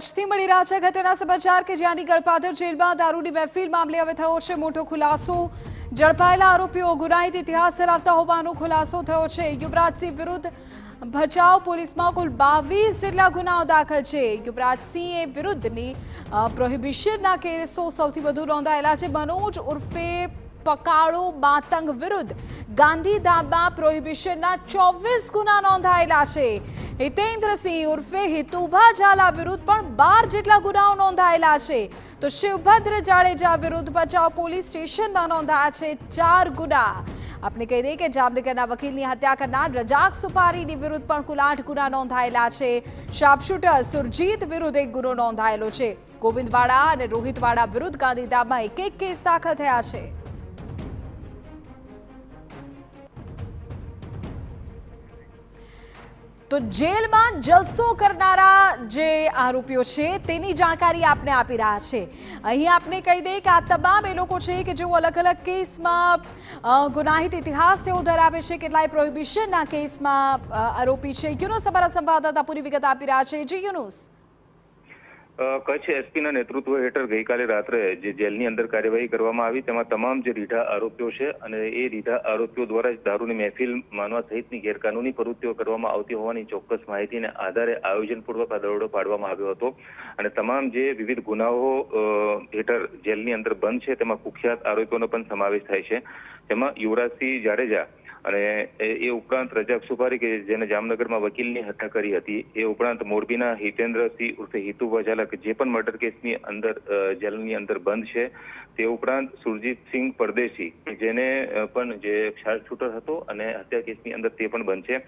કચ્છથી મળી રહ્યા છે અગત્યના સમાચાર કે જ્યાંની ગળપાદર જેલમાં દારૂની મહેફિલ મામલે હવે થયો છે મોટો ખુલાસો। ઝડપાયેલા આરોપીઓ ગુનાહિત ઇતિહાસ ધરાવતા હોવાનો ખુલાસો થયો છે। યુવરાજસિંહ વિરુદ્ધ ભચાઉ પોલીસમાં કુલ 22 જેટલા ગુનાઓ દાખલ છે। યુવરાજસિંહ વિરુદ્ધની પ્રોહિબિશનના કેસો સૌથી વધુ નોંધાયેલા છે। મનોજ ઉર્ફે પકાળો માતંગ વિરુદ્ધ ગાંધીધામમાં પ્રોહિબિશનના 24 ગુના નોંધાયેલા છે। હિતેન્દ્રસિંહ ઉર્ફે હિતુભા ઝાલા વિરુદ્ધ પણ 12 જેટલા ગુનાઓ નોંધાયેલા છે। તો શિવભદ્ર જાડેજા વિરુદ્ધ ભચાઉ પોલીસ સ્ટેશનમાં નોંધાયા છે 4 ગુના। આપણે કહી દઈએ કે જામનગરના વકીલની હત્યા કરનાર રજાક સુપારીની વિરુદ્ધ પણ કુલ 8 ગુના નોંધાયેલા છે। શાર્પશૂટર સુરજીત વિરુદ્ધ 1 ગુનો નોંધાયેલો છે। ગોવિંદવાડા અને રોહિતવાડા વિરુદ્ધ ગાંધીધામમાં 1 કેસ દાખલ થયા છે। તો જેલમાં જલસો કરનારા જે આરોપીઓ છે તેની જાણકારી આપને આપી રહ્યા છે। અહીં આપને કહી દઈએ કે આ તમામ એ લોકો છે કે જેઓ અલગ અલગ કેસમાં ગુનાહિત ઇતિહાસ તેઓ ધરાવે છે। કેટલાય પ્રોહિબિશનના કેસમાં આરોપી છે। યુનુસ અમારા સંવાદદાતા પૂરી વિગત આપી રહ્યા છે। જી યુનુસ। કચ્છ એસપીના નેતૃત્વ હેઠળ ગઈકાલે રાત્રે જે જેલની અંદર કાર્યવાહી કરવામાં આવી તેમાં તમામ જે રીઢા આરોપીઓ છે અને એ રીઢા આરોપીઓ દ્વારા દારૂની મહેફિલ માનવા સહિતની ગેરકાનૂની પ્રવૃત્તિઓ કરવામાં આવતી હોવાની ચોક્કસ માહિતીને આધારે આયોજનપૂર્વક આ દરોડો પાડવામાં આવ્યો હતો અને તમામ જે વિવિધ ગુનાઓ હેઠળ જેલની અંદર બંધ છે તેમાં કુખ્યાત આરોપીઓનો પણ સમાવેશ થાય છે। તેમાં યુવરાજસિંહ જાડેજા અને એ ઉપરાંત રજાક સુપારી કે જેને જામનગરમાં વકીલની હત્યા કરી હતી, એ ઉપરાંત મોરબીના હિતેન્દ્રસિંહ ઉર્ફે હિતુભા ઝાલા કે જે પણ મર્ડર કેસની અંદર જેલની અંદર બંધ છે, તે ઉપરાંત સુરજીતસિંહ પરદેશી જેને પણ જે શાર્પશૂટર હતો અને હત્યા કેસની અંદર તે પણ બંધ છે।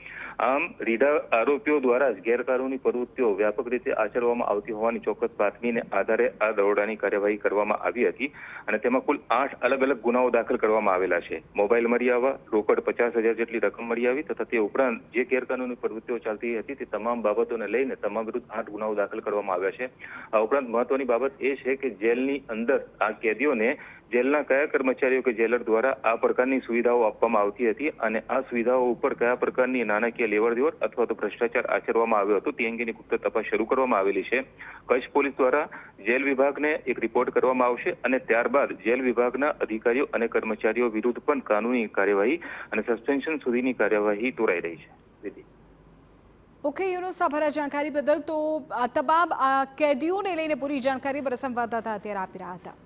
આમ રીઢા આરોપીઓ દ્વારા જ ગેરકાનૂની પ્રવૃત્તિઓ વ્યાપક રીતે આચરવામાં આવતી હોવાની ચોક્કસ બાતમીને આધારે આ દરોડાની કાર્યવાહી કરવામાં આવી હતી અને તેમાં કુલ 8 અલગ અલગ ગુનાઓ દાખલ કરવામાં આવેલા છે। મોબાઈલ મળી આવવા, રોકડ 50,000 જેટલી રકમ મળી આવી તથા તે ઉપરાંત જે ગેરકાનૂની પ્રવૃત્તિઓ ચાલતી હતી તે તમામ બાબતોને લઈને તમામ વિરુદ્ધ 8 ગુનાઓ દાખલ કરવામાં આવ્યા છે। આ ઉપરાંત મહત્વની બાબત એ છે કે જેલની અંદર આ કેદીઓને જેલના કયા કર્મચારીઓ કે જેલર દ્વારા આ પ્રકારની સુવિધાઓ આપવામાં આવતી હતી અને આ સુવિધાઓ ઉપર કયા પ્રકારની નાણાકીય લેવડ દેવડ અથવા તો ભ્રષ્ટાચાર આચરવામાં આવ્યો હતો તે અંગેની ગુપ્ત તપાસ શરૂ કરવામાં આવેલી છે। કચ્છ પોલીસ દ્વારા જેલ વિભાગને એક રિપોર્ટ કરવામાં આવશે અને ત્યારબાદ જેલ વિભાગના અધિકારીઓ અને કર્મચારીઓ વિરુદ્ધ પણ કાનૂની કાર્યવાહી અને સસ્પેન્શન સુધીની કાર્યવાહી તોરાઈ રહી છે। ઓકે યુનુસ, આભાર જાણકારી બદલ। તો આ તમામ કેદીઓને લઈને પૂરી જાણકારી મારા સંવાદદાતા અત્યારે આપી રહ્યા હતા।